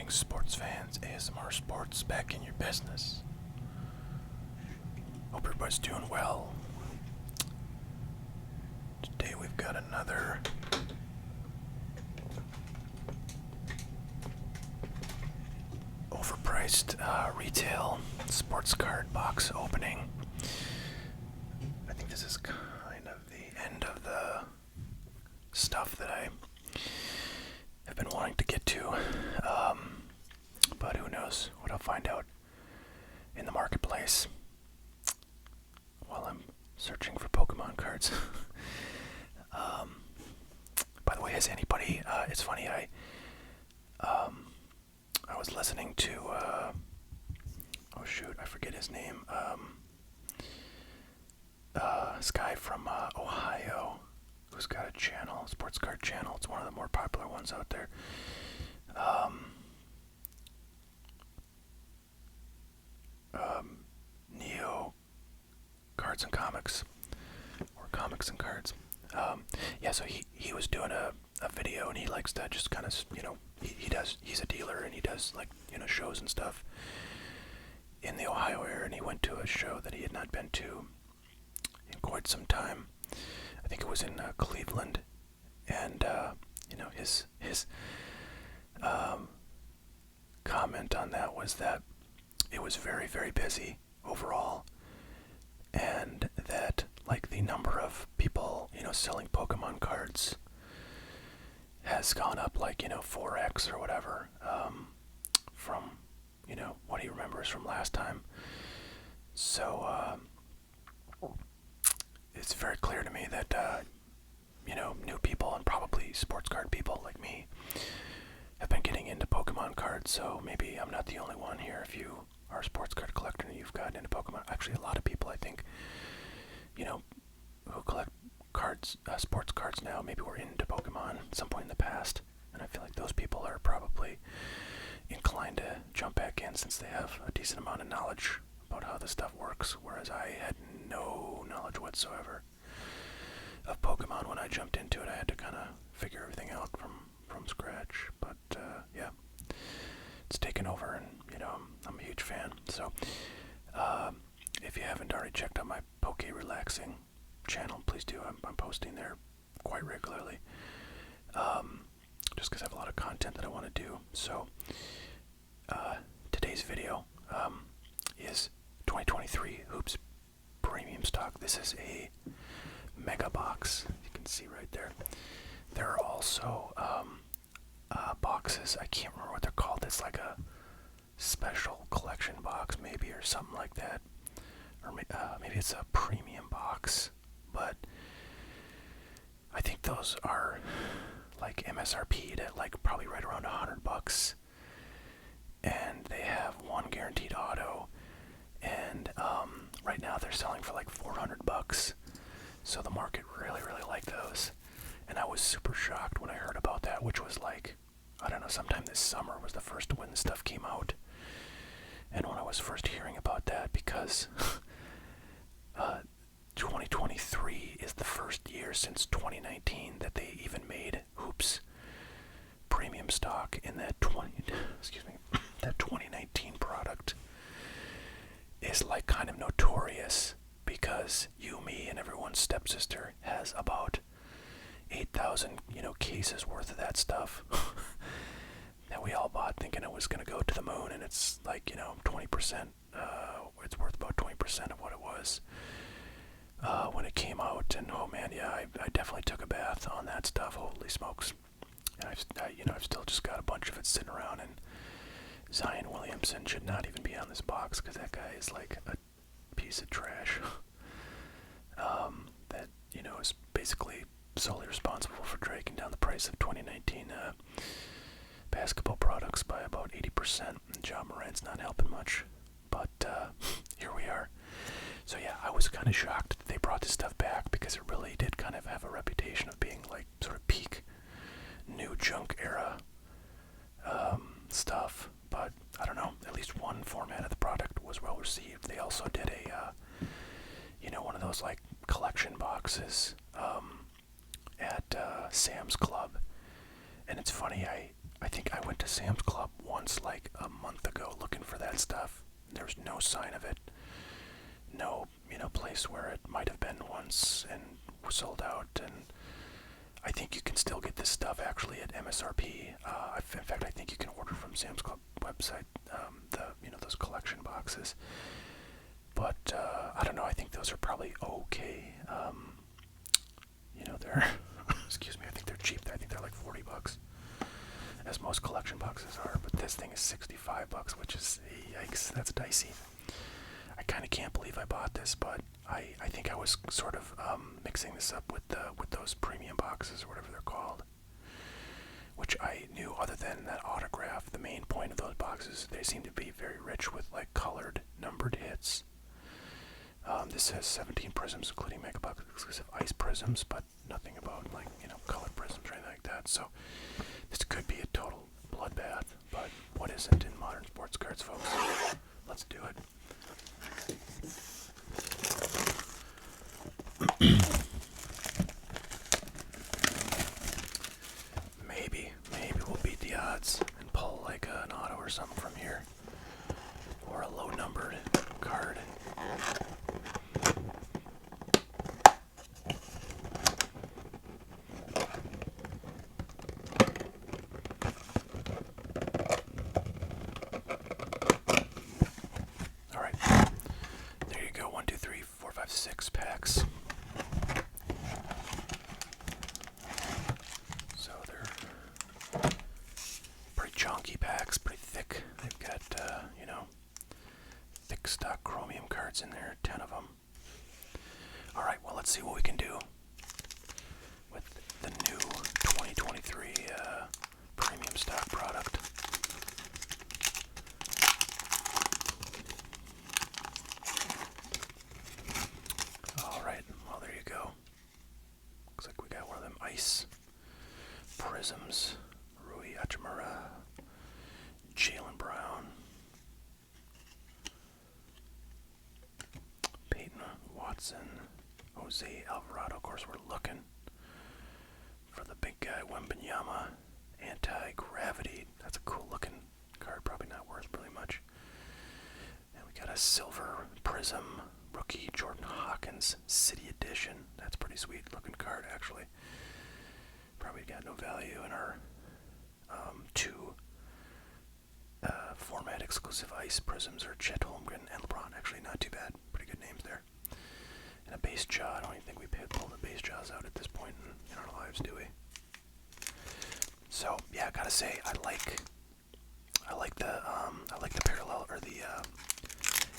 Greetings, sports fans. ASMR Sports back in your business. Hope everybody's doing well. Today we've got another overpriced retail sports card box opening. I think this is kind of the end of the stuff that I have been wanting to get to, but who knows what I'll find out in the marketplace while I'm searching for Pokemon cards. By the way, has anybody, it's funny, I was listening to, oh shoot, I forget his name, this guy from Ohio who's got a channel, sports card channel. It's one of the more popular ones out there. Neo Cards and Comics, or Comics and Cards. Yeah, so he was doing a video, and he likes to just kind of, he's a dealer, and he does, like, shows and stuff in the Ohio area, and he went to a show that he had not been to in quite some time. I think it was in Cleveland, and his comment on that was that it was very, very busy overall, and that, like, the number of people selling Pokemon cards has gone up, like, 4x or whatever, from what he remembers from last time. So it's very clear to me that new people, and probably sports card people like me, have been getting into Pokemon cards. So maybe I'm not the only one here. If you are a sports card collector and you've gotten into Pokemon, actually a lot of people, I think, who collect cards, sports cards now, maybe were into Pokemon at some point in the past, and I feel like those people are probably inclined to jump back in since they have a decent amount of knowledge about how this stuff works, whereas I had no knowledge whatsoever of Pokemon when I jumped into it. I had to kind of figure everything out from scratch, but yeah, it's taken over, and I'm a huge fan. So if you haven't already checked out my Poke Relaxing channel, please do. I'm posting there quite regularly, just because I have a lot of content that I want to do. So today's video is 2023 Hoops Premium Stock. This is a mega box. You can see right there. There are also boxes. I can't remember what they're called. It's like a special collection box, maybe, or something like that. Or maybe it's a premium box. But I think those are like MSRP'd at like probably right around $100. And they have one guaranteed auto. And right now they're selling for like $400. So the market really, really liked those. And I was super shocked when I heard about that, which was like, I don't know, sometime this summer was the first when the stuff came out. And when I was first hearing about that, because 2023 is the first year since 2019 that they even made Hoops Premium Stock, in that that 2019 product is like kind of notorious because you, me, and everyone's stepsister has about 8,000, cases worth of that stuff that we all bought thinking it was going to go to the moon, and it's like, 20%, it's worth about 20% of what it was when it came out. And oh man, yeah, I definitely took a bath on that stuff. Holy smokes. And I've still just got a bunch of it sitting around, and Zion Williamson should not even be on this box because that guy is like a piece of trash. That, is basically solely responsible for dragging down the price of 2019 basketball products by about 80%. And John Morant's not helping much, but here we are. So yeah, I was kind of shocked that they brought this stuff back, because it really did kind of have a reputation of being like sort of peak new junk era stuff. But I don't know, at least one format of the product was well received. They also did a one of those like collection boxes at Sam's Club. And it's funny, I think I went to Sam's Club once, like a month ago, looking for that stuff. There's no sign of it. No, place where it might have been once and was sold out. And I think you can still get this stuff actually at MSRP. In fact, I think you can order from Sam's Club website those collection boxes. But I don't know. I think those are probably okay. They're excuse me. I think they're cheap. I think they're like $40, as most collection boxes are. But this thing is $65, which is yikes. That's dicey. I kind of can't believe I bought this, but I think I was sort of mixing this up with those premium boxes or whatever they're called, which I knew. Other than that autograph, the main point of those boxes, they seem to be very rich with like colored numbered hits. This has 17 prisms, including Megabox exclusive ice prisms, but nothing about like colored prisms or anything like that. So this could be a total bloodbath, but what isn't in modern sports cards, folks? Let's do it. Maybe we'll beat the odds and pull like an auto or something from here, or a low numbered card. All right, there you go. 1, 2, 3, 4, 5, 6 packs. So they're pretty chunky packs, pretty thick. They've got thick stock chromium cards in there, 10 of them. All right, well, let's see what we can do with the new 2023 premium stock product. All right, well, there you go. Looks like we got one of them ice prisms. Rui Hachimura, Jalen Brown, Peyton Watson, Jose Alvarado. Of course, we're looking for the big guy, Wembanyama, Anti-Gravity. That's a cool looking card, probably not worth really much. And we got a silver prism rookie Jordan Hawkins City Edition. That's a pretty sweet looking card, actually. Probably got no value in our two format exclusive ice prisms are Chet Holmgren and LeBron. Actually, not too bad. Pretty good names there. And a base jaw. I don't even think we pulled the base jaws out at this point in our lives, do we? So yeah, I gotta say, I like the parallel or the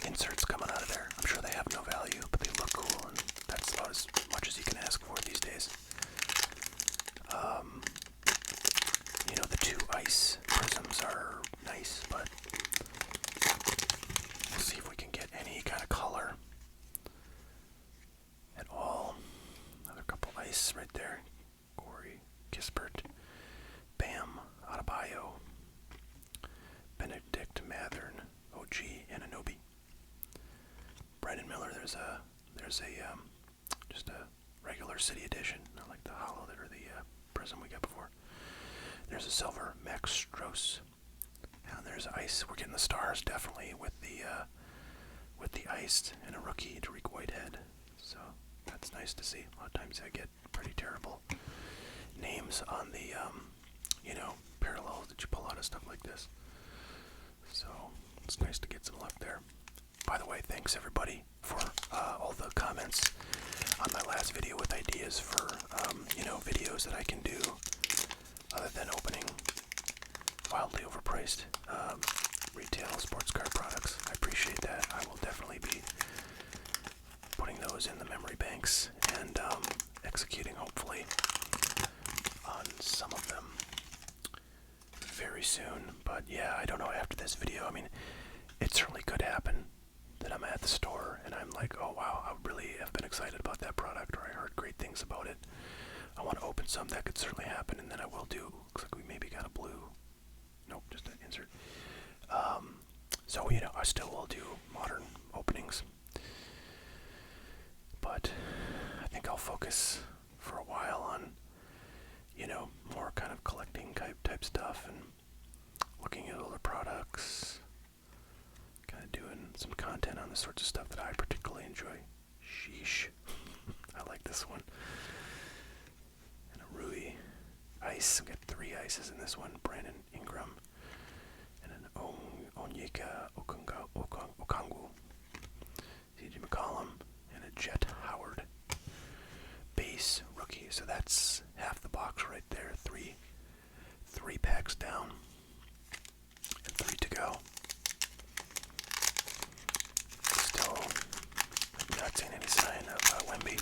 inserts coming out of there. I'm sure they have no value, but they look cool, and that's about as much as you can ask for these days. The two ice prisms are nice, but we'll see if we can get any kind of color at all. Another couple ice right there. Corey Kispert, Bam Adebayo, Benedict Mathern, OG Anunoby, Brandon Miller. There's a just a regular City Edition, not like the hollow or the prism we got before. There's a silver Max Strauss, and there's ice. We're getting the stars definitely with the ice, and a rookie Tariq Whitehead. So that's nice to see. A lot of times I get pretty terrible names on the parallels that you pull out of stuff like this. So it's nice to get some luck there. By the way, thanks everybody for all the comments on my last video with ideas for videos that I can do other than opening wildly overpriced retail sports card products. I appreciate that. I will definitely be putting those in the memory banks and executing hopefully on some of them very soon. But yeah, I don't know, after this video, I mean, it certainly could happen that I'm at the store and I'm like, oh wow, I really have been excited about that product, or I heard great things about it. I want to open some. That could certainly happen, and then I will do. Looks like we maybe got a blue. Nope, just an insert. So I still will do modern openings, but I think I'll focus for a while on more kind of collecting type type stuff and looking at older products, kind of doing some content on the sorts of stuff that I particularly enjoy. Sheesh. I like this one. And a Rui ice. We got 3 ices in this one. Brandon Ingram. And an Onyeka Okongwu. CJ McCollum. And a Jet Howard. Base rookie. So that's half the box right there. Three packs down. And 3 to go. Still not seeing any sign of Wemby.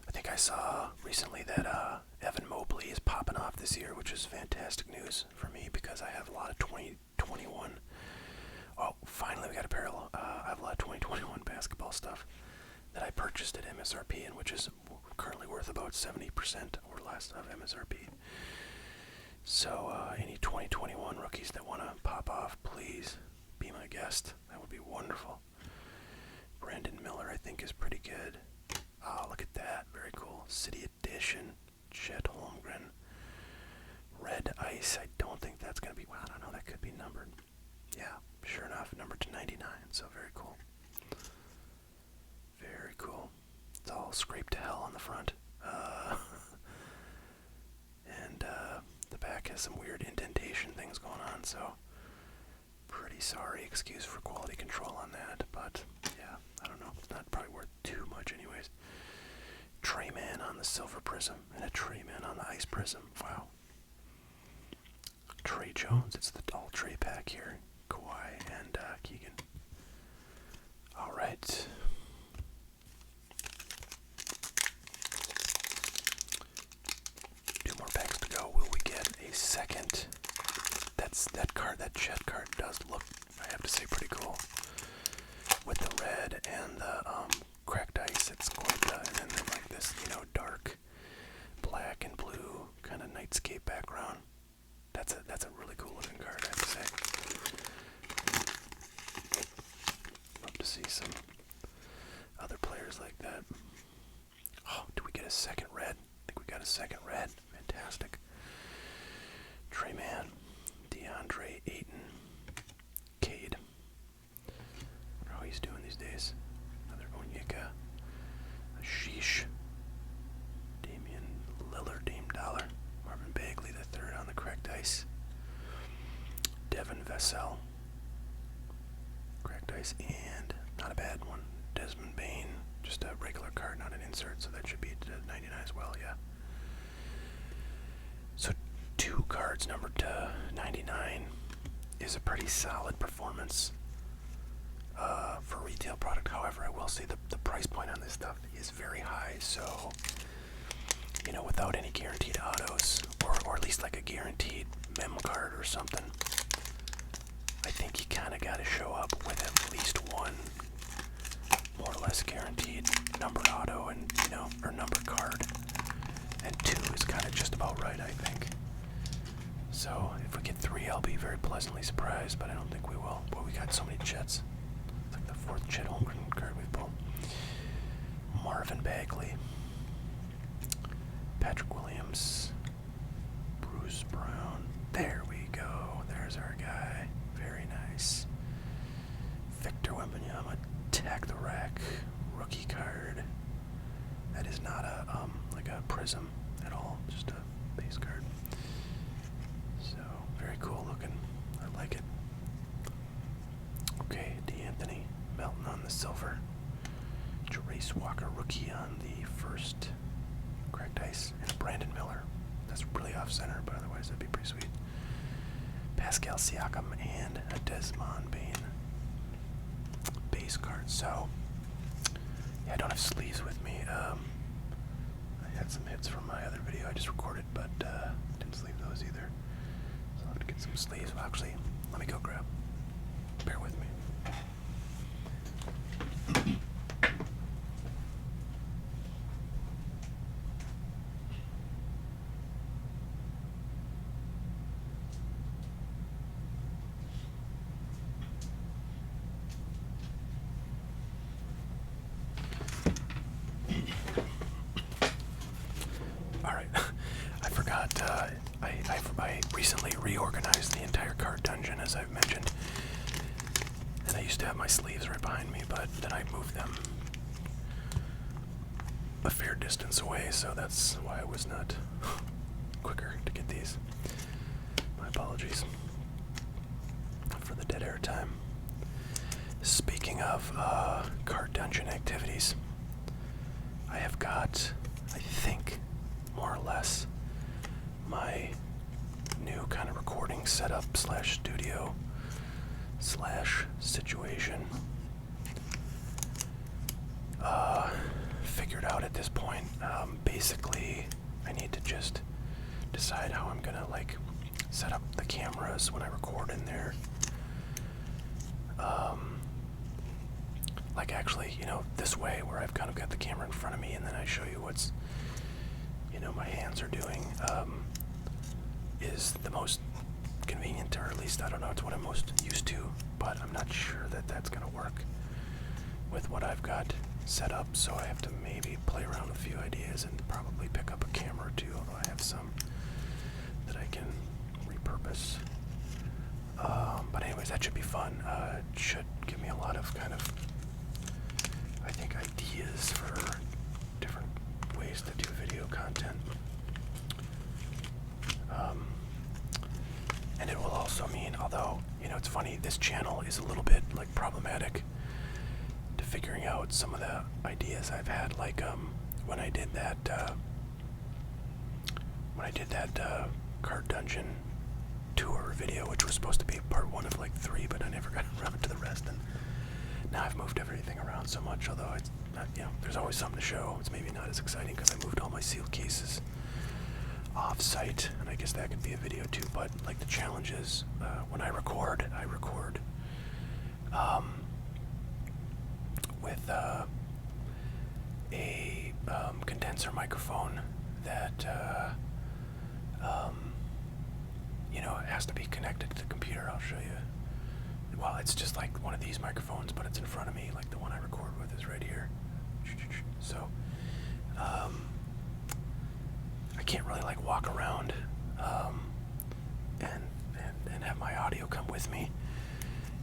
I think I saw recently that Evan Mobley is popping off this year, which is fantastic news for me because I have a lot of 2021. Oh, finally we got a parallel. I have a lot of 2021 basketball stuff that I purchased at MSRP, and which is currently worth about 70% or less of MSRP. So any 2021 rookies that want to pop off, please be my guest. That would be wonderful. Brandon Miller, I think, is pretty good. Oh, look at that. Very cool. City Edition. Chet Holmgren. Red Ice. I don't think that's going to be... Well, I don't know. That could be numbered. Yeah, sure enough. Numbered to 99. So very cool. Very cool. It's all scraped to hell on the front. And the back has some weird indentation things going on, so pretty sorry. Excuse for quality control on that, but yeah, I don't know. It's not probably worth too much anyways. Trey Man on the silver prism and a Trey Man on the ice prism. Wow. Trey Jones. It's the all Trey pack here. Kawhi and Keegan. All right. More packs to go. Will we get a second? That Chet card does look, I have to say, pretty cool. With the red and the cracked ice, it's quite, and then like this, dark black and blue kind of nightscape background. That's a really cool looking card, I have to say. Love to see some other players like that. Oh, do we get a second red? I think we got a second red. Fantastic. Trey Man, DeAndre Ayton, Cade. I wonder how he's doing these days. Another Onyeka, Sheesh, Damian Lillard, Dame Dollar, Marvin Bagley, the third on the cracked ice, Devin Vassell, cracked ice, and not a bad one, Desmond Bain, just a regular card, not an insert, so that should be 99 as well, yeah. So 2 cards numbered to 99 is a pretty solid performance for retail product. However, I will say the price point on this stuff is very high. So, without any guaranteed autos, or at least like a guaranteed mem card or something, I think you kind of got to show up with at least one more or less guaranteed numbered auto and, or numbered card. And 2 is kind of just about right, I think. So if we get 3, I'll be very pleasantly surprised, but I don't think we will. Boy, we got so many Jets. It's like the 4th Chet Holmgren card we've pulled. Marvin Bagley. Patrick Williams. Bruce Brown. There we go. There's our guy. Very nice. Victor Wembanyama. Tag the Rack. Rookie card. That is not a like a prism at all, just a base card. So very cool looking. I like it. Okay, DeAnthony Melton on the silver. Jarace Walker rookie on the first cracked ice, and Brandon Miller. That's really off center, but otherwise that'd be pretty sweet. Pascal Siakam and a Desmond Bain base card. So yeah, I don't have sleeves with me. I had some hits from my other video I just recorded, but didn't sleeve those either. So I'll have to get some sleeves. Well, actually, let me go grab. Bear with me. reorganized the entire card dungeon, as I've mentioned. And I used to have my sleeves right behind me, but then I moved them a fair distance away, so that's why I was not quicker to get these. My apologies for the dead air time. Speaking of card dungeon activities, I have got, I think, more or less, my new kind of recording setup slash studio slash situation figured out at this point. Basically, I need to just decide how I'm gonna like set up the cameras when I record in there. Like actually, this way where I've kind of got the camera in front of me and then I show you what's, my hands are doing, is the most convenient, or at least, I don't know, it's what I'm most used to, but I'm not sure that that's going to work with what I've got set up, so I have to maybe play around with a few ideas and probably pick up a camera or two, although I have some that I can repurpose. But anyways, that should be fun. It should give me a lot of kind of, I think, ideas for different ways to do video content. And it will also mean, although, it's funny, this channel is a little bit, like, problematic to figuring out some of the ideas I've had, like, when I did that card dungeon tour video, which was supposed to be part 1 of, like, 3, but I never got around to the rest, and now I've moved everything around so much, although it's not, there's always something to show. It's maybe not as exciting because I moved all my seal cases off-site, and I guess that could be a video too, but like the challenge is, when I record with a condenser microphone that it has to be connected to the computer. I'll show you. Well, it's just like one of these microphones, but it's in front of me, like the one I record with is right here. So I can't really like walk around and have my audio come with me.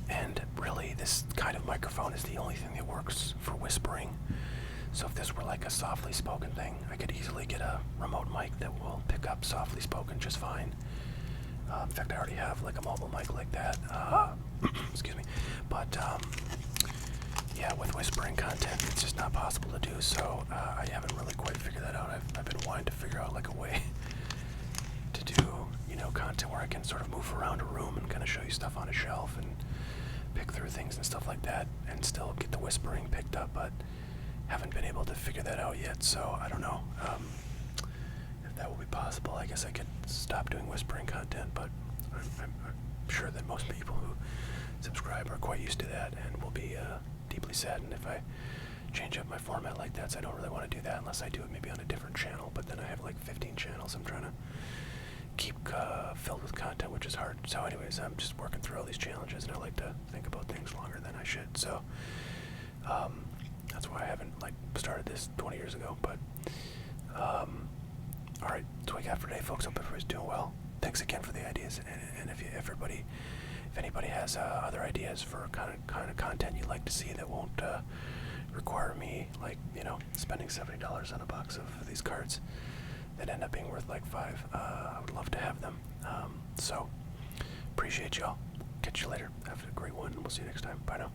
And really, this kind of microphone is the only thing that works for whispering. So if this were like a softly spoken thing, I could easily get a remote mic that will pick up softly spoken just fine. In fact, I already have like a mobile mic like that. Excuse me. But yeah, with whispering content, it's just not possible to do. So I haven't really quite figured that out. I've been wanting to figure out like a way to do, content where I can sort of move around a room and kind of show you stuff on a shelf and pick through things and stuff like that, and still get the whispering picked up. But haven't been able to figure that out yet. So I don't know if that will be possible. I guess I could stop doing whispering content, but I'm sure that most people who subscribe are quite used to that and will be deeply saddened if I change up my format like that. So I don't really want to do that unless I do it maybe on a different channel, but then I have like 15 channels I'm trying to keep filled with content, which is hard. So anyways, I'm just working through all these challenges, and I like to think about things longer than I should. So that's why I haven't like started this 20 years ago. But all right, that's what we got for today, folks. Hope everybody's doing well. Thanks again for the ideas, and if anybody has other ideas for kind of content you'd like to see that won't require me like spending $70 on a box of these cards that end up being worth like $5, I would love to have them. So appreciate y'all. Catch you later. Have a great one. We'll see you next time. Bye now.